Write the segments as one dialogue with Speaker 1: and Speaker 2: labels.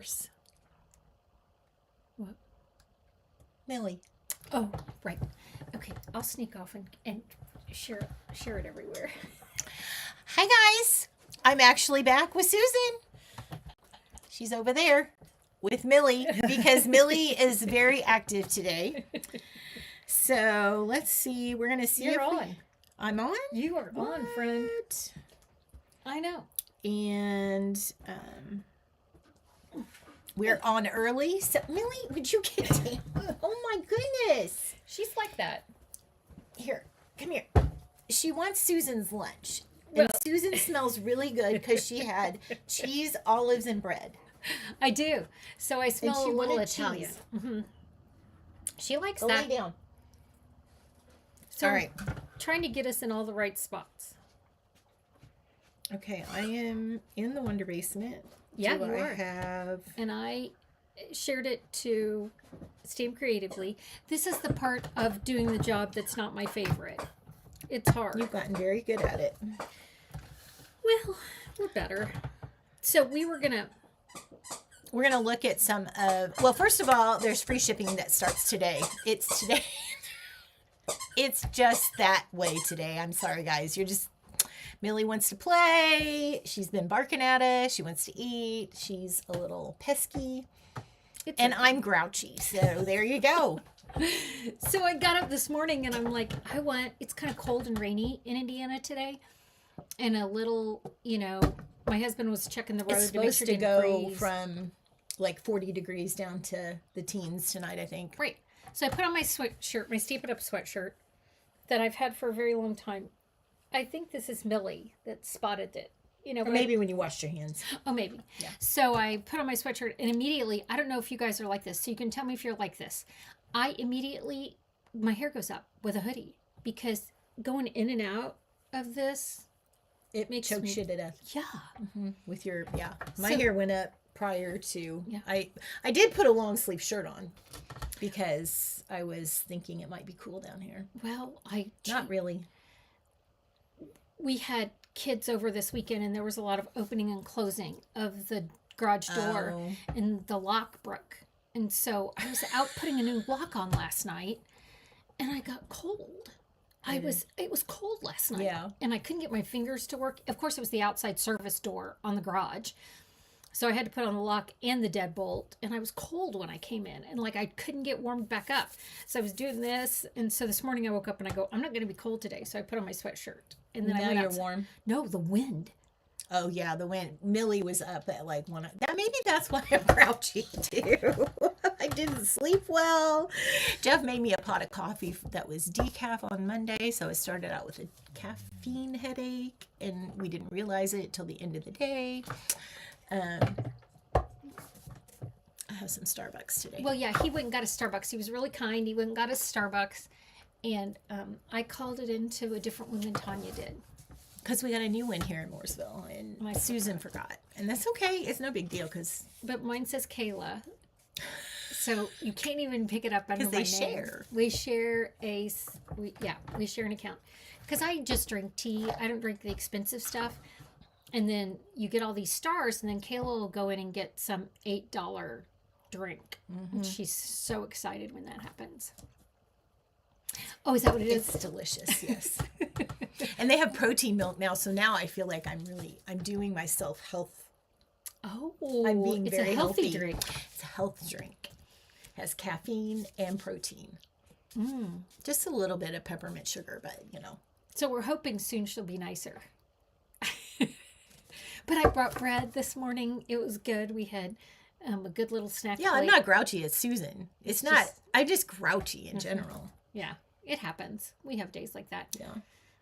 Speaker 1: course.
Speaker 2: What?
Speaker 1: Millie.
Speaker 2: Oh, right. Okay, I'll sneak off and share it everywhere.
Speaker 1: Hi, guys. I'm actually back with Susan. She's over there with Millie because Millie is very active today. So let's see. We're going to see
Speaker 2: You're
Speaker 1: if
Speaker 2: on.
Speaker 1: I'm on?
Speaker 2: You are on, friend.
Speaker 1: What?
Speaker 2: I know.
Speaker 1: And we're on early. So, Millie, would you get down? Oh, my goodness.
Speaker 2: She's like that.
Speaker 1: Here, come here. She wants Susan's lunch.
Speaker 2: Well-
Speaker 1: And Susan smells really good because she had cheese, olives, and bread.
Speaker 2: I do. So I smell
Speaker 1: she
Speaker 2: a little
Speaker 1: wanted
Speaker 2: Italian.
Speaker 1: cheese.
Speaker 2: She likes
Speaker 1: Go lay
Speaker 2: that.
Speaker 1: down.
Speaker 2: So
Speaker 1: All right.
Speaker 2: trying to get us in all the right spots.
Speaker 1: Okay, I am in the Wonder Basement.
Speaker 2: Yeah,
Speaker 1: Do
Speaker 2: you
Speaker 1: I
Speaker 2: are.
Speaker 1: have...
Speaker 2: And I shared it to Steam Creatively. This is the part of doing the job that's not my favorite. It's hard.
Speaker 1: You've gotten very good at it.
Speaker 2: Well, we're better. So we're gonna
Speaker 1: look at some of... Well, first of all, there's free shipping that starts today. It's today. It's just that way today. I'm sorry, guys. Millie wants to play. She's been barking at us. She wants to eat. She's a little pesky. And I'm grouchy. So there you go.
Speaker 2: So I got up this morning and I'm like, it's kind of cold and rainy in Indiana today. And a little, my husband was checking the road
Speaker 1: It's
Speaker 2: to make
Speaker 1: supposed
Speaker 2: sure
Speaker 1: to
Speaker 2: it didn't
Speaker 1: go
Speaker 2: freeze.
Speaker 1: from like 40 degrees down to the teens tonight, I think.
Speaker 2: Right. So I put on my sweatshirt, my Steep It Up sweatshirt that I've had for a very long time. I think this is Millie that spotted it.
Speaker 1: Or maybe when you washed your hands.
Speaker 2: Oh, maybe.
Speaker 1: Yeah.
Speaker 2: So I put on my sweatshirt and immediately, I don't know if you guys are like this, so you can tell me if you're like this. My hair goes up with a hoodie because going in and out of this,
Speaker 1: It
Speaker 2: makes
Speaker 1: chokes
Speaker 2: me-
Speaker 1: you to death.
Speaker 2: yeah.
Speaker 1: With your, yeah. My
Speaker 2: So-
Speaker 1: hair went up prior to,
Speaker 2: Yeah.
Speaker 1: I did put a long sleeve shirt on because I was thinking it might be cool down here.
Speaker 2: Well,
Speaker 1: Not really.
Speaker 2: we had kids over this weekend and there was a lot of opening and closing of the garage door
Speaker 1: Oh.
Speaker 2: and the lock broke. And so I was out putting a new lock on last night and I got cold. It was cold last night.
Speaker 1: Yeah.
Speaker 2: And I couldn't get my fingers to work. Of course, it was the outside service door on the garage. So I had to put on the lock and the deadbolt, and I was cold when I came in, and I couldn't get warmed back up. So I was doing this, and so this morning I woke up and I go, I'm not going to be cold today. So I put on my sweatshirt, and then I
Speaker 1: Now
Speaker 2: went
Speaker 1: you're
Speaker 2: outside.
Speaker 1: warm.
Speaker 2: No, the wind.
Speaker 1: Oh yeah, the wind. Millie was up at like one. Maybe that's why I'm grouchy too. I didn't sleep well. Jeff made me a pot of coffee that was decaf on Monday, so I started out with a caffeine headache, and we didn't realize it till the end of the day. I have some Starbucks today.
Speaker 2: Well, yeah, he went and got a Starbucks. He was really kind. He went and got a Starbucks, and I called it into a different one than Tanya did.
Speaker 1: Because we got a new one here in Mooresville, and Susan forgot. And that's okay. It's no big deal because
Speaker 2: But mine says Kayla. So you can't even pick it up under my name.
Speaker 1: they share.
Speaker 2: We share we share an account. Because I just drink tea. I don't drink the expensive stuff. And then you get all these stars, and then Kayla will go in and get some $8 drink. And she's so excited when that happens. Oh, is that what it is?
Speaker 1: it's delicious. Yes. And they have protein milk now, so now I feel like I'm doing myself health.
Speaker 2: Oh,
Speaker 1: I'm being
Speaker 2: it's
Speaker 1: very
Speaker 2: a healthy
Speaker 1: healthy.
Speaker 2: drink.
Speaker 1: It's a health drink. Has caffeine and protein. Just a little bit of peppermint sugar, but
Speaker 2: So we're hoping soon she'll be nicer. But I brought bread this morning. It was good. We had a good little snack.
Speaker 1: Yeah, I'm
Speaker 2: plate.
Speaker 1: not grouchy. It's Susan. It's not.
Speaker 2: just-
Speaker 1: I'm just grouchy in general.
Speaker 2: Yeah, it happens. We have days like that.
Speaker 1: Yeah.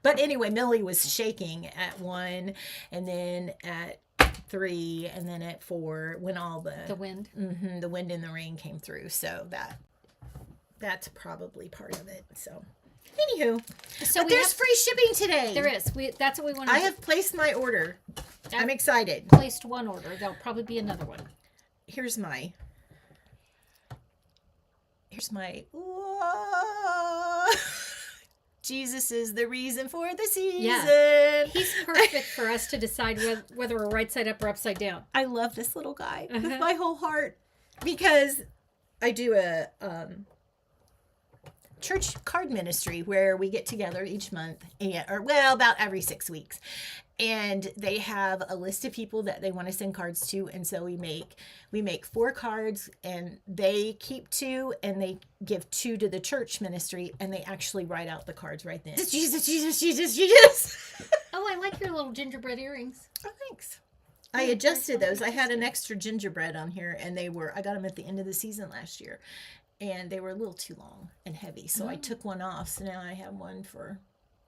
Speaker 1: But anyway, Millie was shaking at 1, and then at 3, and then at 4 when all
Speaker 2: The wind.
Speaker 1: the wind and the rain came through. So that's probably part of it. So anywho,
Speaker 2: So
Speaker 1: but there's free shipping today.
Speaker 2: There is. That's what we want to
Speaker 1: I have placed my order. I'm excited.
Speaker 2: placed one order. There'll probably be another one.
Speaker 1: Here's my. Jesus is the reason for the season.
Speaker 2: Yeah. He's perfect for us to decide whether we're right side up or upside down.
Speaker 1: I love this little guy with
Speaker 2: Uh-huh.
Speaker 1: my whole heart because I do a church card ministry where we get together each month, about every 6 weeks, and they have a list of people that they want to send cards to, and so we make 4 cards, and they keep 2, and they give 2 to the church ministry, and they actually write out the cards right then. Jesus, Jesus, Jesus, Jesus.
Speaker 2: Oh, I like your little gingerbread earrings.
Speaker 1: Oh, thanks. I adjusted those. I had an extra gingerbread on here, and I got them at the end of the season last year, and they were a little too long and heavy, so I took one off. So now I have one for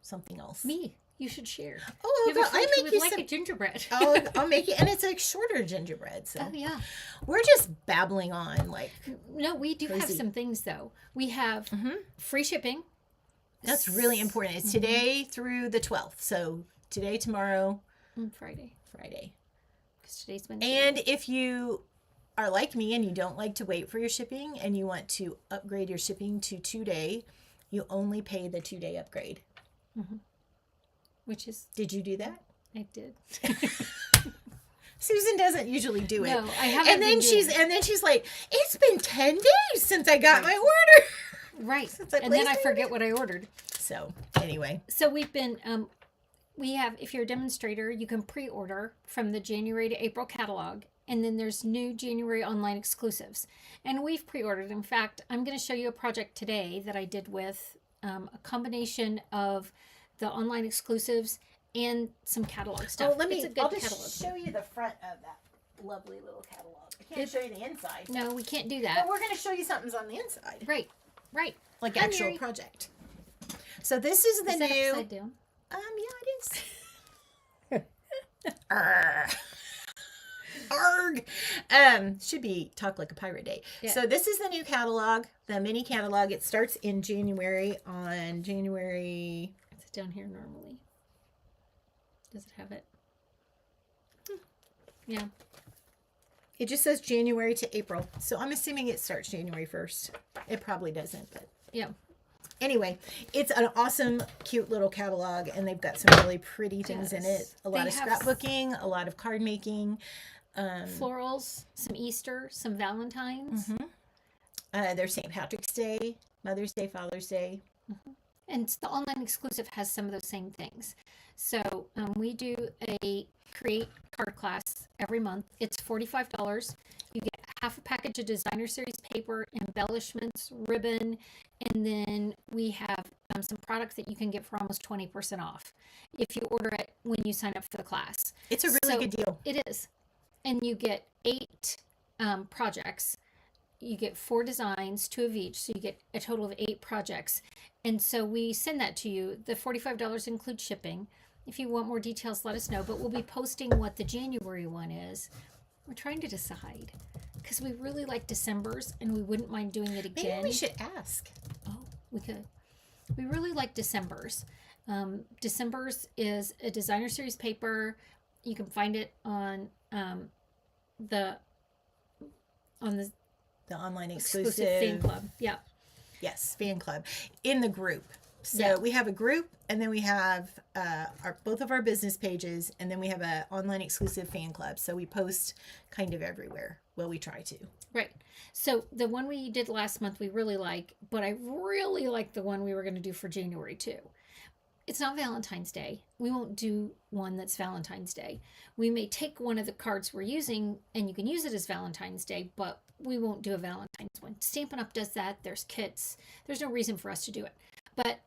Speaker 1: something else.
Speaker 2: Me, you should share.
Speaker 1: Oh,
Speaker 2: You have a
Speaker 1: God,
Speaker 2: friend
Speaker 1: I
Speaker 2: who
Speaker 1: make
Speaker 2: would
Speaker 1: you
Speaker 2: like
Speaker 1: some.
Speaker 2: a gingerbread.
Speaker 1: I'll make it, and it's a shorter gingerbread. So
Speaker 2: Oh yeah.
Speaker 1: we're just babbling on, like
Speaker 2: No, we do have
Speaker 1: Crazy.
Speaker 2: some things though. We have free shipping.
Speaker 1: that's really important. It's today through the 12th. So today, tomorrow,
Speaker 2: On Friday,
Speaker 1: Friday.
Speaker 2: because today's Wednesday.
Speaker 1: And if you are like me and you don't like to wait for your shipping and you want to upgrade your shipping to 2-day, you only pay the 2-day upgrade.
Speaker 2: Which is,
Speaker 1: Did you do that?
Speaker 2: I did.
Speaker 1: Susan doesn't usually do it.
Speaker 2: No, I haven't.
Speaker 1: And then
Speaker 2: been
Speaker 1: she's like, it's been 10 days since I got my order.
Speaker 2: right,
Speaker 1: I
Speaker 2: and then I
Speaker 1: placed it.
Speaker 2: forget what I ordered.
Speaker 1: So anyway,
Speaker 2: So we've been, we have, if you're a demonstrator, you can pre-order from the January to April catalog. And then there's new January online exclusives. And we've pre-ordered. In fact, I'm going to show you a project today that I did with a combination of the online exclusives and some catalog stuff. It's a good
Speaker 1: I'll just
Speaker 2: catalog.
Speaker 1: show you the front of that lovely little catalog. I can't show you the inside.
Speaker 2: No, we can't do
Speaker 1: But
Speaker 2: that.
Speaker 1: we're going to show you something's on the inside.
Speaker 2: Right, right.
Speaker 1: Like
Speaker 2: Hi,
Speaker 1: actual
Speaker 2: Mary.
Speaker 1: project. So this is the
Speaker 2: Is that
Speaker 1: new
Speaker 2: upside down?
Speaker 1: Yeah, it is. Arg. Should be Talk Like a Pirate Day.
Speaker 2: Yeah.
Speaker 1: So this is the new catalog, the mini catalog. It starts in January on January.
Speaker 2: It's down here normally. Does it have it? Yeah.
Speaker 1: It just says January to April. So I'm assuming it starts January 1st. It probably doesn't, but
Speaker 2: Yeah.
Speaker 1: anyway, it's an awesome, cute little catalog, and they've got some really pretty things in it.
Speaker 2: Yes.
Speaker 1: A lot
Speaker 2: They
Speaker 1: of
Speaker 2: have
Speaker 1: scrapbooking, a lot of card making.
Speaker 2: Florals, some Easter, some Valentine's.
Speaker 1: There's St. Patrick's Day, Mother's Day, Father's Day.
Speaker 2: And the online exclusive has some of those same things. So we do a create card class every month. It's $45. You get half a package of designer series paper, embellishments, ribbon, and then we have some products that you can get for almost 20% off if you order it when you sign up for the class.
Speaker 1: It's a really good deal.
Speaker 2: It is. And you get 8 projects. You get 4 designs, 2 of each. So you get a total of 8 projects. And so we send that to you. The $45 includes shipping. If you want more details, let us know. But we'll be posting what the January one is. We're trying to decide because we really like December's and we wouldn't mind doing it again.
Speaker 1: Maybe we should ask.
Speaker 2: Oh, we could. We really like December's. December's is a designer series paper. You can find it on the
Speaker 1: The online
Speaker 2: exclusive
Speaker 1: exclusive.
Speaker 2: fan club. Yeah.
Speaker 1: Yes, fan club in the group. So
Speaker 2: Yeah.
Speaker 1: we have a group, and then we have both of our business pages, and then we have a online exclusive fan club. So we post kind of everywhere. Well, we try to.
Speaker 2: Right. So the one we did last month we really like, but I really like the one we were going to do for January too. It's not Valentine's Day. We won't do one that's Valentine's Day. We may take one of the cards we're using and you can use it as Valentine's Day, but we won't do a Valentine's one. Stampin' Up does that. There's kits. There's no reason for us to do it. But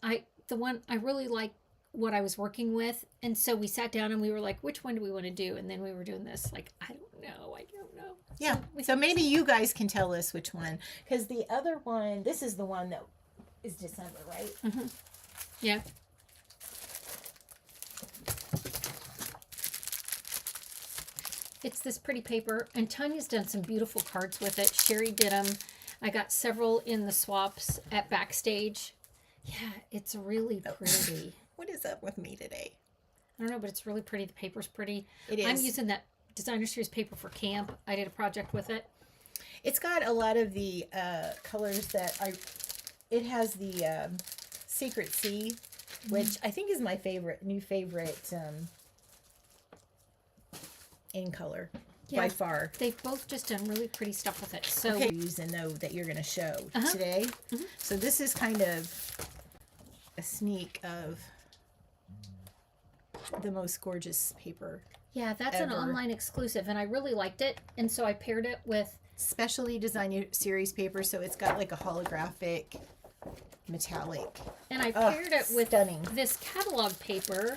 Speaker 2: I really like what I was working with, and so we sat down and we were like, which one do we want to do? And then we were doing this like, I don't know.
Speaker 1: Yeah. So maybe you guys can tell us which one, because the other one, this is the one that is December, right?
Speaker 2: Yeah. It's this pretty paper, and Tanya's done some beautiful cards with it. Sherry did them. I got several in the swaps at Backstage. Yeah, it's really pretty.
Speaker 1: What is up with me today?
Speaker 2: I don't know, but it's really pretty. The paper's pretty.
Speaker 1: It is.
Speaker 2: I'm using that designer series paper for camp. I did a project with it.
Speaker 1: It's got a lot of the colors that it has the Secret Sea, which I think is my new favorite in color by far.
Speaker 2: They've both just done really pretty stuff with it. So
Speaker 1: Okay, use and know that you're going to show today. So this is kind of a sneak of the most gorgeous paper.
Speaker 2: yeah, that's an
Speaker 1: Ever.
Speaker 2: online exclusive, and I really liked it. And so I paired it with,
Speaker 1: Specially designed series paper, so it's got like a holographic metallic.
Speaker 2: and I paired it with
Speaker 1: stunning.
Speaker 2: this catalog paper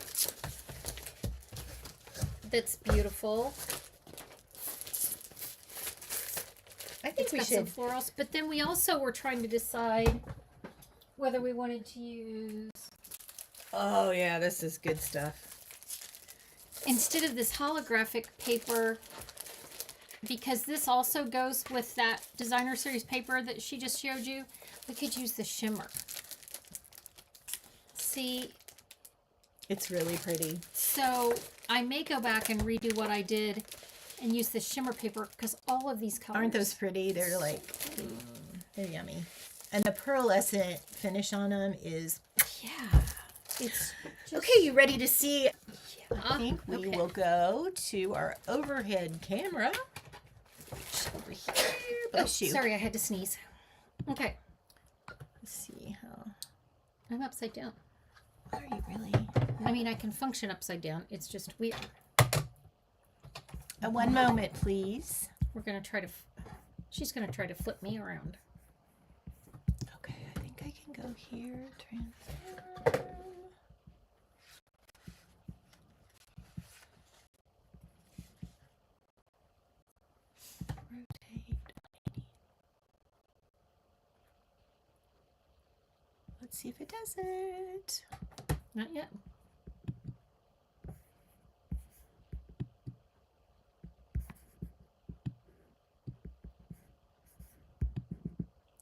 Speaker 2: that's beautiful.
Speaker 1: I think
Speaker 2: It's
Speaker 1: we
Speaker 2: got some
Speaker 1: should.
Speaker 2: florals, but then we also were trying to decide whether we wanted to use,
Speaker 1: Oh yeah, this is good stuff.
Speaker 2: instead of this holographic paper, because this also goes with that designer series paper that she just showed you, we could use the shimmer. See,
Speaker 1: It's really pretty.
Speaker 2: so I may go back and redo what I did and use the shimmer paper, because all of these colors
Speaker 1: Aren't those pretty? They're like, they're yummy. And the pearlescent finish on them is.
Speaker 2: yeah, it's just,
Speaker 1: Okay, you ready to see? I think we
Speaker 2: okay.
Speaker 1: will go to our overhead camera. Over here. Bless you.
Speaker 2: Sorry, I had to sneeze. Okay,
Speaker 1: Let's see how.
Speaker 2: I'm upside down.
Speaker 1: Are you really?
Speaker 2: I mean, I can function upside down. It's just weird.
Speaker 1: One moment, please.
Speaker 2: We're gonna try to. She's gonna try to flip me around.
Speaker 1: Okay, I think I can go here. Transform. Rotate. Let's see if it does it.
Speaker 2: Not yet.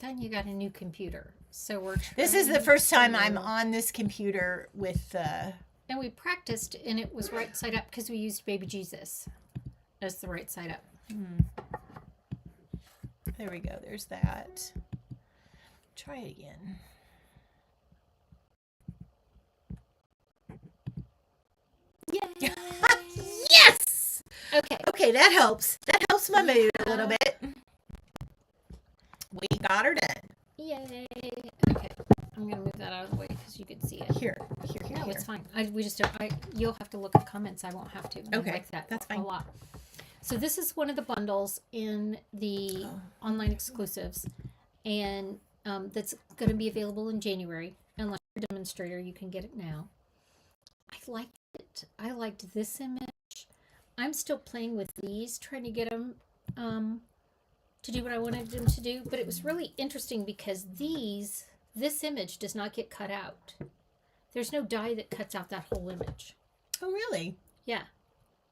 Speaker 2: Then you got a new computer, so we're.
Speaker 1: This is the
Speaker 2: trying
Speaker 1: first time
Speaker 2: to-
Speaker 1: I'm on this computer with
Speaker 2: And we practiced, and it was right side up because we used Baby Jesus as the right side up.
Speaker 1: there we go, there's that. Try it again.
Speaker 2: Yeah.
Speaker 1: Yes!
Speaker 2: Okay.
Speaker 1: Okay, that helps. That helps my mood a little bit. We got her done.
Speaker 2: Yay. Okay. I'm gonna move that out of the way because you can see it.
Speaker 1: Here.
Speaker 2: No,
Speaker 1: Here.
Speaker 2: it's fine. We just don't. You'll have to look at comments. I won't have to. I
Speaker 1: Okay,
Speaker 2: like that.
Speaker 1: that's
Speaker 2: a
Speaker 1: fine.
Speaker 2: lot. So this is one of the bundles in the online exclusives, and that's going to be available in January. Unless you're a demonstrator, you can get it now. I liked it. I liked this image. I'm still playing with these, trying to get them to do what I wanted them to do. But it was really interesting because this image does not get cut out. There's no die that cuts out that whole image.
Speaker 1: Oh, really?
Speaker 2: Yeah.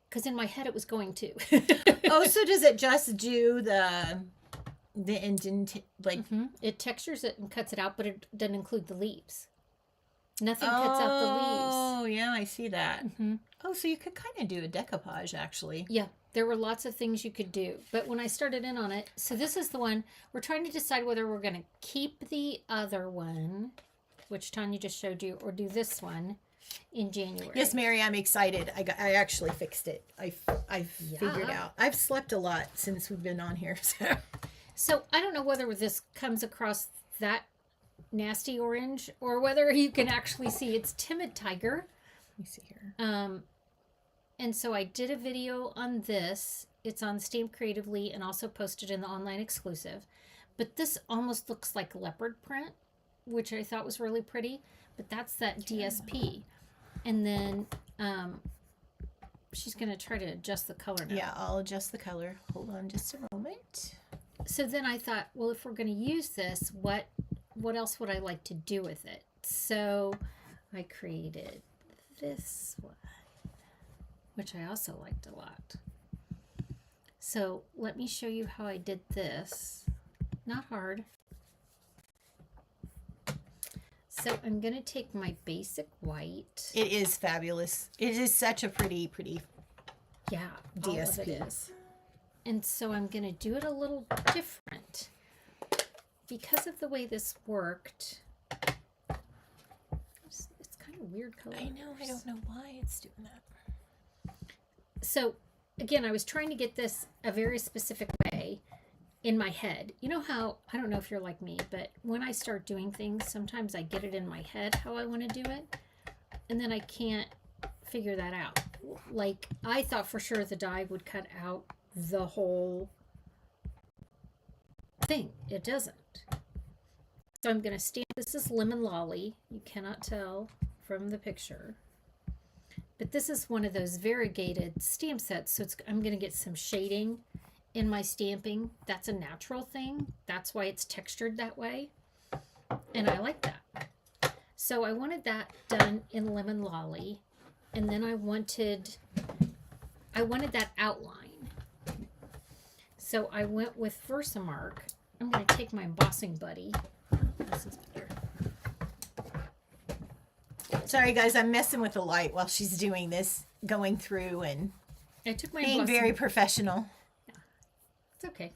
Speaker 2: Because in my head it was going to.
Speaker 1: Oh, so does it just do the indent, like...
Speaker 2: It textures it and cuts it out, but it doesn't include the leaves. Nothing cuts out the leaves.
Speaker 1: Oh, yeah, I see that. Oh, so you could kind of do a decoupage, actually.
Speaker 2: Yeah, there were lots of things you could do. But when I started in on it, so this is the one, we're trying to decide whether we're going to keep the other one, which Tanya just showed you, or do this one in January.
Speaker 1: Yes, Mary, I'm excited. I actually fixed it. I've figured
Speaker 2: Yeah.
Speaker 1: out. I've slept a lot since we've been on here.
Speaker 2: So I don't know whether this comes across that nasty orange or whether you can actually see it's Timid Tiger.
Speaker 1: Let me see here.
Speaker 2: And so I did a video on this. It's on Stamp Creatively and also posted in the online exclusive. But this almost looks like leopard print, which I thought was really pretty. But that's that DSP. And then she's going to try to adjust the color now.
Speaker 1: Yeah, I'll adjust the color. Hold on just a moment.
Speaker 2: So then I thought, well, if we're going to use this, what else would I like to do with it? So I created this one, which I also liked a lot. So let me show you how I did this. Not hard. So I'm going to take my basic white.
Speaker 1: It is fabulous. It is such a pretty
Speaker 2: Yeah, all of
Speaker 1: DSP.
Speaker 2: it is. And so I'm going to do it a little different. Because of the way this worked, weird colors.
Speaker 1: I know. I don't know why it's doing that.
Speaker 2: So, again, I was trying to get this a very specific way in my head. You know how, I don't know if you're like me, but when I start doing things, sometimes I get it in my head how I want to do it, and then I can't figure that out. Like, I thought for sure the die would cut out the whole thing. It doesn't. So I'm going to stamp, this is Lemon Lolly. You cannot tell from the picture. But this is one of those variegated stamp sets, so I'm going to get some shading in my stamping. That's a natural thing. That's why it's textured that way. And I like that. So I wanted that done in Lemon Lolly. And then I wanted that outline. So I went with Versamark. I'm going to take my embossing buddy. This is better.
Speaker 1: Sorry, guys. I'm messing with the light while she's doing this, going through and
Speaker 2: I took my
Speaker 1: being very professional.
Speaker 2: It's okay.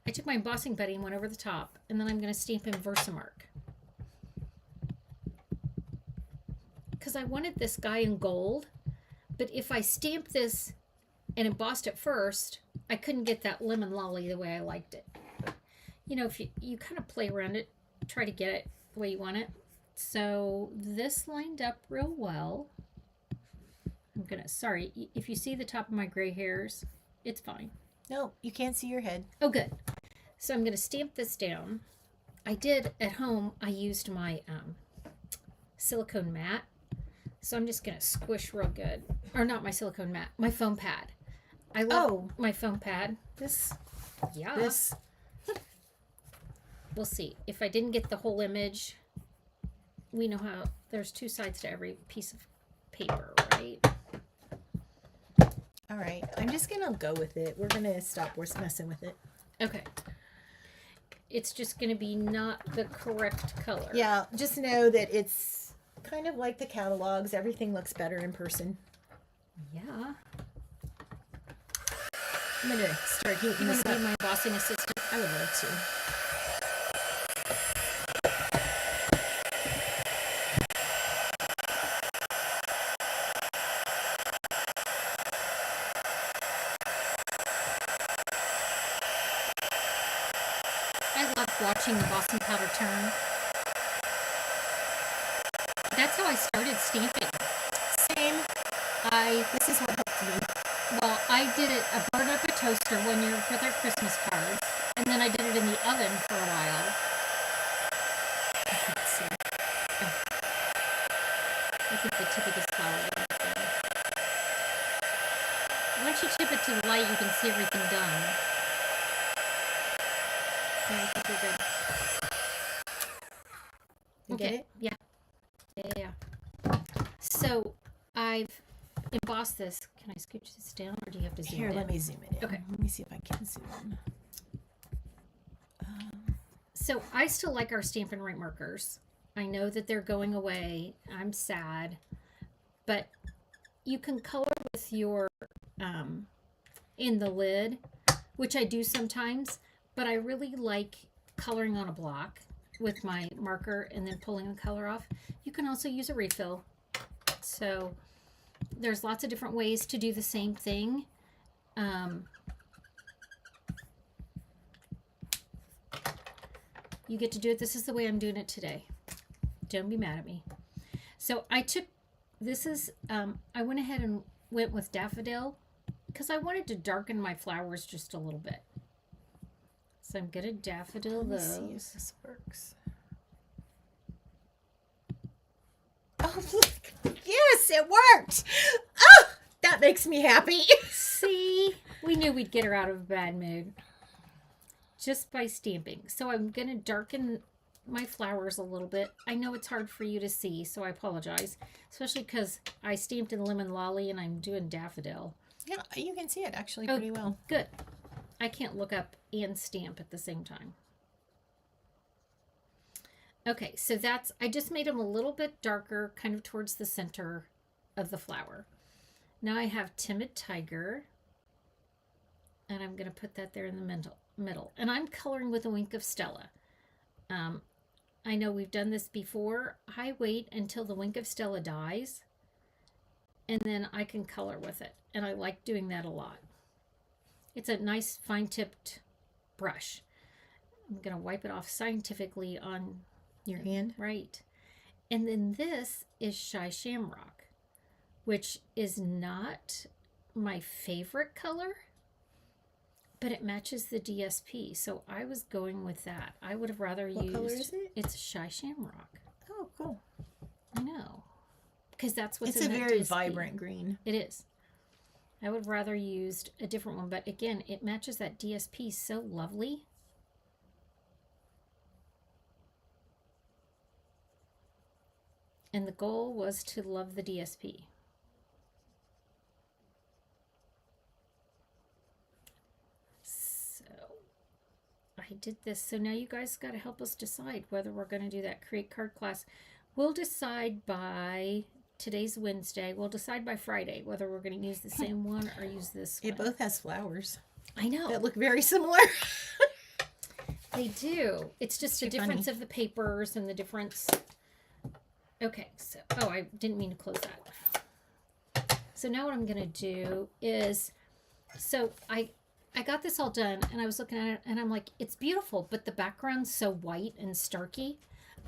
Speaker 2: I took my embossing buddy and went over the top, and then I'm going to stamp in Versamark. Because I wanted this guy in gold, but if I stamped this and embossed it first, I couldn't get that Lemon Lolly the way I liked it. You know, if you kind of play around it, try to get it the way you want it. So this lined up real well. Sorry, if you see the top of my gray hairs, it's fine.
Speaker 1: No, you can't see your head.
Speaker 2: Oh, good. So I'm going to stamp this down. I did at home, I used my silicone mat. So I'm just going to squish real good. Or not my silicone mat, my foam pad. I love my foam pad.
Speaker 1: This.
Speaker 2: We'll see. If I didn't get the whole image, we know how there's two sides to every piece of paper, right?
Speaker 1: All right. I'm just going to go with it. We're going to stop messing with it.
Speaker 2: Okay. It's just going to be not the correct color.
Speaker 1: Yeah, just know that it's kind of like the catalogs. Everything looks better in person.
Speaker 2: Yeah.
Speaker 1: I'm going to start heating
Speaker 2: You
Speaker 1: this
Speaker 2: want to
Speaker 1: up.
Speaker 2: be my embossing assistant?
Speaker 1: I would love to.
Speaker 2: I love watching the embossing powder turn. That's how I started stamping.
Speaker 1: Same. This is what helped me.
Speaker 2: Well, I did it, I burned up a toaster one year for their Christmas cards, and then I did it in the oven for a while. Let's see. Oh. I think the tip of this flower is done. Once you tip it to the light, you can see everything done. Yeah, I think we're good.
Speaker 1: You get it?
Speaker 2: Yeah. Yeah. So I've embossed this. Can I scooch this down, or do you have to zoom
Speaker 1: Here,
Speaker 2: in?
Speaker 1: let me zoom it in.
Speaker 2: Okay.
Speaker 1: Let me see if I can zoom in.
Speaker 2: So I still like our Stampin' Right markers. I know that they're going away. I'm sad. But you can color with your, in the lid, which I do sometimes, but I really like coloring on a block with my marker and then pulling the color off. You can also use a refill. So there's lots of different ways to do the same thing. You get to do it. This is the way I'm doing it today. Don't be mad at me. So I took, this is, I went ahead and went with Daffodil because I wanted to darken my flowers just a little bit. So I'm going to Daffodil
Speaker 1: Let me
Speaker 2: those.
Speaker 1: see if this works. Oh, look. Yes, it worked. Oh, that makes me happy.
Speaker 2: See, we knew we'd get her out of a bad mood just by stamping. So I'm going to darken my flowers a little bit. I know it's hard for you to see, so I apologize, especially because I stamped in Lemon Lolly and I'm doing Daffodil.
Speaker 1: Yeah, you can see it actually pretty well.
Speaker 2: Good. I can't look up and stamp at the same time. Okay, so that's, I just made them a little bit darker, kind of towards the center of the flower. Now I have Timid Tiger, and I'm going to put that there in the middle. And I'm coloring with a Wink of Stella. I know we've done this before. I wait until the Wink of Stella dies, and then I can color with it. And I like doing that a lot. It's a nice fine-tipped brush. I'm going to wipe it off scientifically on
Speaker 1: Your hand?
Speaker 2: right. And then this is Shy Shamrock, which is not my favorite color, but it matches the DSP. So I was going with that. I would have rather used...
Speaker 1: What color is it?
Speaker 2: It's Shy Shamrock.
Speaker 1: Oh, cool.
Speaker 2: I know. Because that's what's
Speaker 1: It's
Speaker 2: in
Speaker 1: a
Speaker 2: that
Speaker 1: very
Speaker 2: DSP.
Speaker 1: vibrant green.
Speaker 2: It is. I would have rather used a different one, but again, it matches that DSP so lovely. And the goal was to love the DSP. So I did this. So now you guys got to help us decide whether we're going to do that create card class. We'll decide by today's Wednesday. We'll decide by Friday whether we're going to use the same one or use this one.
Speaker 1: It both has flowers
Speaker 2: I know.
Speaker 1: that look very similar.
Speaker 2: They do. It's just a
Speaker 1: Too
Speaker 2: difference
Speaker 1: funny.
Speaker 2: of the papers and the difference. Okay, so, oh, I didn't mean to close that. So now what I'm going to do is, so I got this all done and I was looking at it and I'm like, it's beautiful, but the background's so white and starky.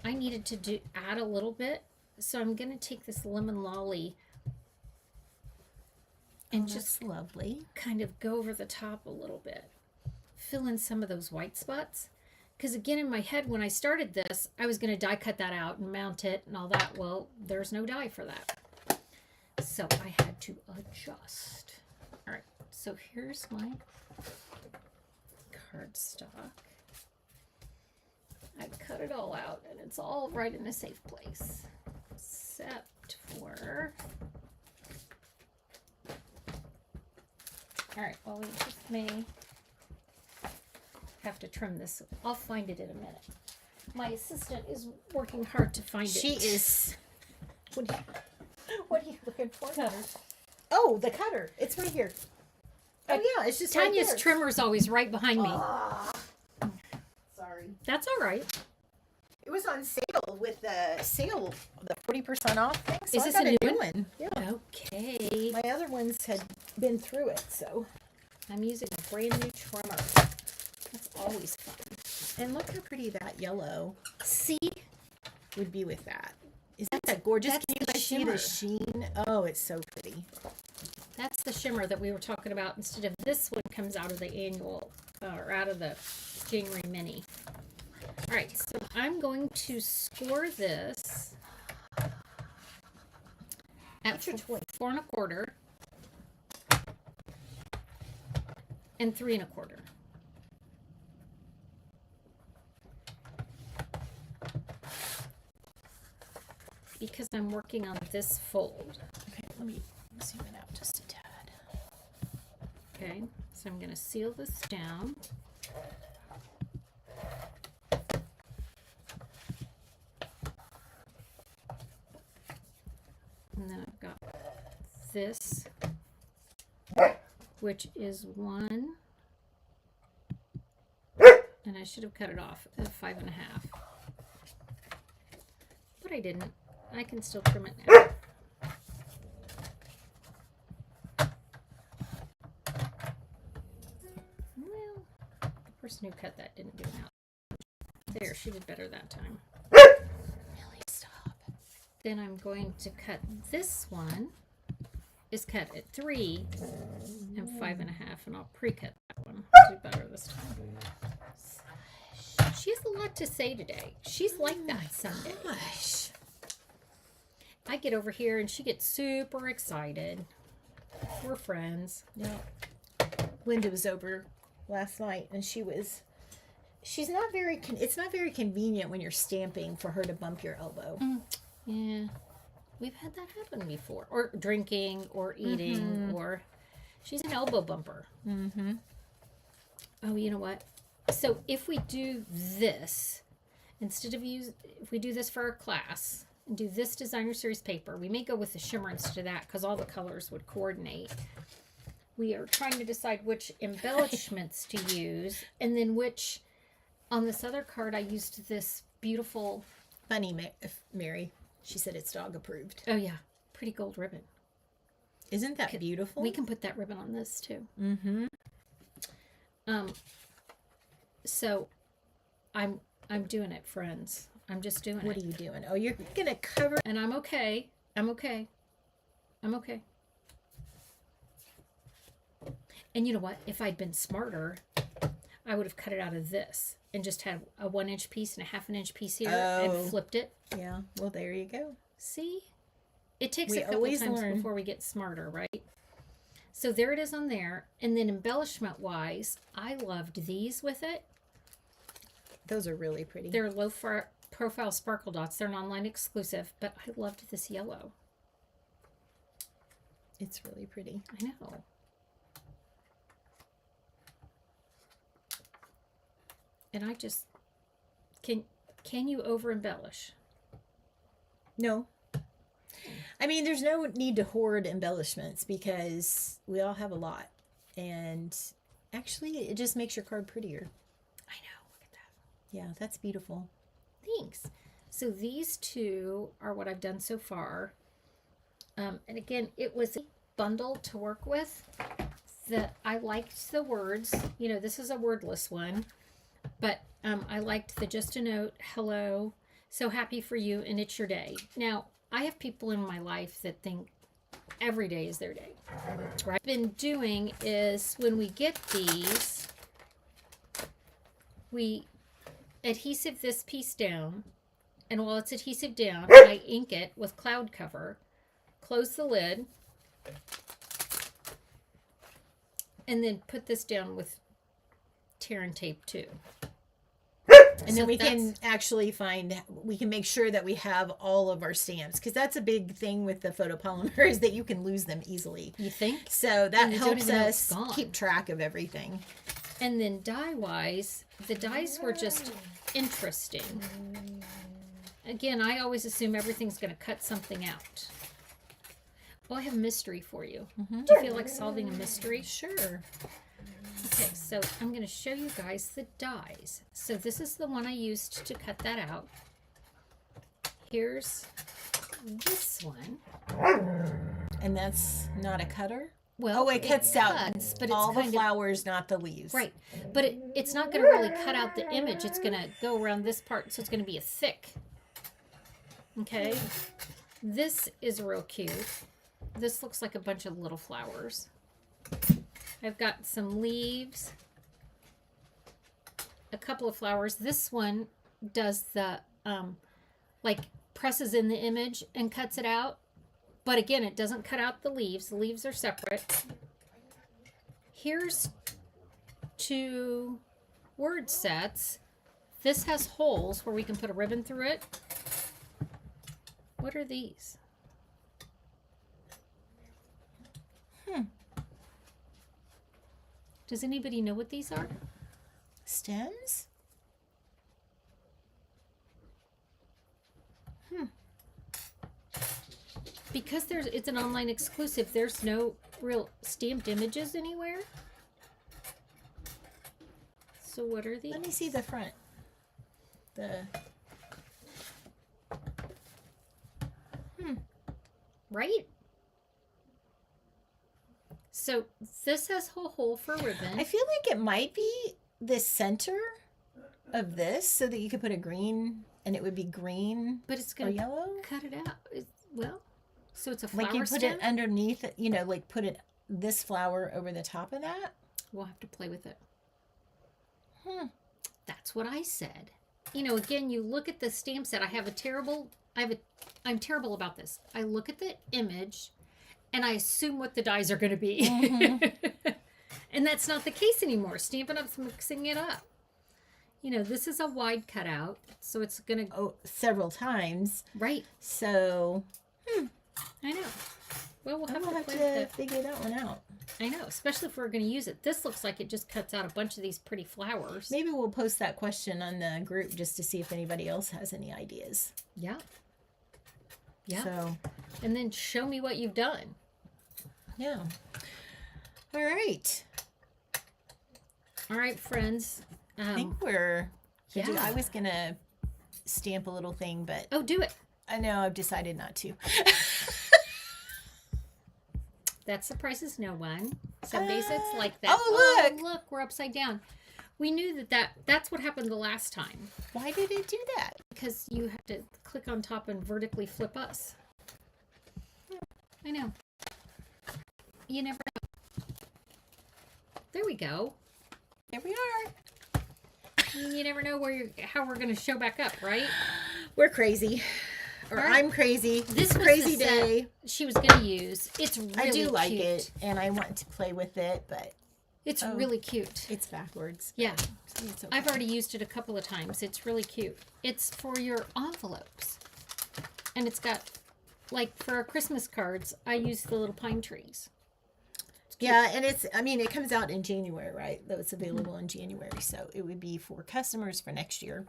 Speaker 2: I needed to add a little bit. So I'm going to take this Lemon Lolly and just
Speaker 1: lovely.
Speaker 2: kind of go over the top a little bit. Fill in some of those white spots. Because again, in my head, when I started this, I was going to die cut that out and mount it and all that. Well, there's no die for that. So I had to adjust. All right, so here's my cardstock. I cut it all out and it's all right in a safe place. Except for... All right, well, we just may have to trim this. I'll find it in a minute. My assistant is working hard to find
Speaker 1: She
Speaker 2: it.
Speaker 1: is.
Speaker 2: What are you looking for?
Speaker 1: Oh, the cutter. It's right here. Oh, yeah. It's just
Speaker 2: Tanya's
Speaker 1: right there.
Speaker 2: trimmer's always right behind me.
Speaker 1: Sorry.
Speaker 2: That's all right.
Speaker 1: It was on sale with the sale, the 40% off thing. So
Speaker 2: Is
Speaker 1: I
Speaker 2: this
Speaker 1: got
Speaker 2: a new
Speaker 1: one? Yeah.
Speaker 2: Okay.
Speaker 1: My other ones had been through it, so.
Speaker 2: I'm using a brand new trimmer. That's always fun.
Speaker 1: And look how pretty that yellow
Speaker 2: See?
Speaker 1: would be with that. Isn't that gorgeous?
Speaker 2: that's
Speaker 1: Can you
Speaker 2: the
Speaker 1: guys see the sheen? Oh, it's so pretty.
Speaker 2: That's the shimmer that we were talking about. Instead of this one comes out of the annual, or out of the January mini. All right, so I'm going to score this at
Speaker 1: What's your choice?
Speaker 2: 4 1/4 and 3 1/4. Because I'm working on this fold.
Speaker 1: Okay, let me zoom it out just a tad.
Speaker 2: Okay, so I'm going to seal this down. And then I've got this, which is 1, and I should have cut it off at 5 1/2. But I didn't. I can still trim it now. Well, the person who cut that didn't do an out. There, she did better that time.
Speaker 1: Really, stop.
Speaker 2: Then I'm going to cut this one. Is cut at 3 and 5 1/2, and I'll pre-cut that one. I'll do better this time. She has a lot to say today. She's like that Sunday.
Speaker 1: Gosh.
Speaker 2: I get over here and she gets super excited. We're friends.
Speaker 1: Yeah. Linda was over last night and she's not very, it's not very convenient when you're stamping for her to bump your elbow.
Speaker 2: Yeah. We've had that happen before. Or drinking or eating or she's an elbow bumper.
Speaker 1: Mm-hmm.
Speaker 2: Oh, you know what? So if we do this, instead of if we do this for our class and do this designer series paper, we may go with the shimmer instead of that because all the colors would coordinate. We are trying to decide which embellishments to use and then which, on this other card I used this beautiful.
Speaker 1: Funny, Mary. She said it's dog approved.
Speaker 2: Oh yeah, pretty gold ribbon.
Speaker 1: Isn't that beautiful?
Speaker 2: We can put that ribbon on this too.
Speaker 1: Mm-hmm.
Speaker 2: So I'm doing it, friends. I'm just doing
Speaker 1: What
Speaker 2: it.
Speaker 1: are you doing? Oh, you're gonna cover.
Speaker 2: And I'm okay. I'm okay. I'm okay. And you know what? If I'd been smarter, I would have cut it out of this and just had a 1 inch piece and a half an inch piece here
Speaker 1: Oh.
Speaker 2: and flipped it.
Speaker 1: Yeah. Well, there you go.
Speaker 2: See? It takes
Speaker 1: We
Speaker 2: a couple
Speaker 1: always
Speaker 2: times
Speaker 1: learn.
Speaker 2: before we get smarter, right? So there it is on there. And then embellishment wise, I loved these with it.
Speaker 1: Those are really pretty.
Speaker 2: They're low profile sparkle dots. They're an online exclusive, but I loved this yellow.
Speaker 1: It's really pretty.
Speaker 2: I know. And I just can you over embellish?
Speaker 1: No. I mean, there's no need to hoard embellishments because we all have a lot. And actually, it just makes your card prettier.
Speaker 2: I know. Look at that.
Speaker 1: Yeah, that's beautiful.
Speaker 2: Thanks. So these two are what I've done so far. And again, it was a bundle to work with. That I liked the words. You know, this is a wordless one. But I liked the just a note, hello, so happy for you, and it's your day. Now, I have people in my life that think every day is their day. Right? What I've been doing is when we get these, we adhesive this piece down, and while it's adhesive down, I ink it with cloud cover, close the lid, and then put this down with tear and tape too.
Speaker 1: And then we can actually we can make sure that we have all of our stamps because that's a big thing with the photopolymer is that you can lose them easily.
Speaker 2: You think?
Speaker 1: So that
Speaker 2: And you don't
Speaker 1: helps
Speaker 2: even know it's
Speaker 1: us
Speaker 2: gone.
Speaker 1: keep track of everything.
Speaker 2: And then dye-wise, the dyes were just interesting. Again, I always assume everything's going to cut something out. Well, I have a mystery for you. Do you feel like solving a mystery?
Speaker 1: Sure.
Speaker 2: Okay, so I'm going to show you guys the dyes. So this is the one I used to cut that out. Here's this one.
Speaker 1: And that's not a cutter?
Speaker 2: Well,
Speaker 1: it cuts out
Speaker 2: cuts, but it's
Speaker 1: all the
Speaker 2: kind of
Speaker 1: flowers, not the leaves.
Speaker 2: right. But it's not going to really cut out the image. It's going to go around this part, so it's going to be a thick. Okay. This is real cute. This looks like a bunch of little flowers. I've got some leaves, a couple of flowers. This one does the, like presses in the image and cuts it out. But again, it doesn't cut out the leaves. The leaves are separate. Here's 2 word sets. This has holes where we can put a ribbon through it. What are these? Does anybody know what these are?
Speaker 1: Stems?
Speaker 2: Because it's an online exclusive, there's no real stamped images anywhere. So what are these?
Speaker 1: Let me see the front.
Speaker 2: Right? So this has a hole for ribbon.
Speaker 1: I feel like it might be the center of this so that you could put a green and it would be green
Speaker 2: but it's
Speaker 1: or
Speaker 2: going to
Speaker 1: yellow.
Speaker 2: cut it out. Well, so it's a flower
Speaker 1: Like you put
Speaker 2: stem?
Speaker 1: it underneath, like put this flower over the top of that.
Speaker 2: We'll have to play with it. That's what I said. Again, you look at the stamp set. I'm terrible about this. I look at the image and I assume what the dyes are going to be. And that's not the case anymore. Stampin' Up's mixing it up. This is a wide cutout, so it's going to...
Speaker 1: Oh, several times.
Speaker 2: Right.
Speaker 1: So
Speaker 2: I know. Well, we'll have
Speaker 1: we'll
Speaker 2: to
Speaker 1: have
Speaker 2: play
Speaker 1: to
Speaker 2: with it.
Speaker 1: figure that one out.
Speaker 2: I know, especially if we're going to use it. This looks like it just cuts out a bunch of these pretty flowers.
Speaker 1: Maybe we'll post that question on the group just to see if anybody else has any ideas.
Speaker 2: Yeah. Yeah.
Speaker 1: So,
Speaker 2: And then show me what you've done.
Speaker 1: yeah. All right.
Speaker 2: All right, friends.
Speaker 1: I think we're.
Speaker 2: yeah.
Speaker 1: I was gonna stamp a little thing, but
Speaker 2: Oh, do it.
Speaker 1: I know I've decided not to.
Speaker 2: That surprises no one. Some days it's like that.
Speaker 1: Oh, look.
Speaker 2: Look, we're upside down. We knew that's what happened the last time
Speaker 1: Why did it do that?
Speaker 2: because you have to click on top and vertically flip us. I know. You never know. There we go.
Speaker 1: There we are.
Speaker 2: You never know how we're going to show back up, right?
Speaker 1: We're crazy. Or
Speaker 2: All right.
Speaker 1: I'm crazy.
Speaker 2: This was
Speaker 1: crazy
Speaker 2: the set
Speaker 1: day.
Speaker 2: she was going to use. It's really
Speaker 1: I do like
Speaker 2: cute.
Speaker 1: it, and I want to play with it, but
Speaker 2: It's really cute.
Speaker 1: it's backwards.
Speaker 2: Yeah.
Speaker 1: It's okay.
Speaker 2: I've already used it a couple of times. It's really cute. It's for your envelopes. And it's got, like, for our Christmas cards, I use the little pine trees.
Speaker 1: Yeah, and it comes out in January, right? Though it's available in January, so it would be for customers for next year,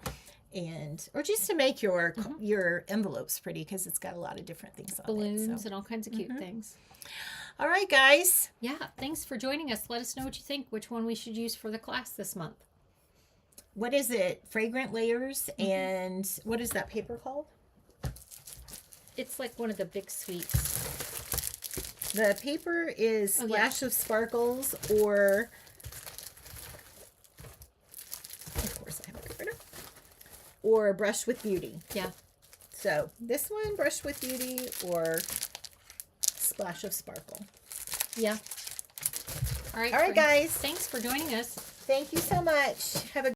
Speaker 1: or just to make your envelopes pretty because it's got a lot of different things on
Speaker 2: Balloons
Speaker 1: it. So.
Speaker 2: and all kinds of cute things.
Speaker 1: All right, guys.
Speaker 2: Yeah, thanks for joining us. Let us know what you think, which one we should use for the class this month.
Speaker 1: What is it? Fragrant layers, and what is that paper called?
Speaker 2: It's like one of the big sweets.
Speaker 1: The paper is Splash of Sparkles, or of course I have a paper, or Brush with Beauty.
Speaker 2: Yeah.
Speaker 1: So this one, Brush with Beauty, or Splash of Sparkle.
Speaker 2: Yeah. All right,
Speaker 1: All right,
Speaker 2: friends.
Speaker 1: guys.
Speaker 2: Thanks for joining us.
Speaker 1: Thank you so much. Have a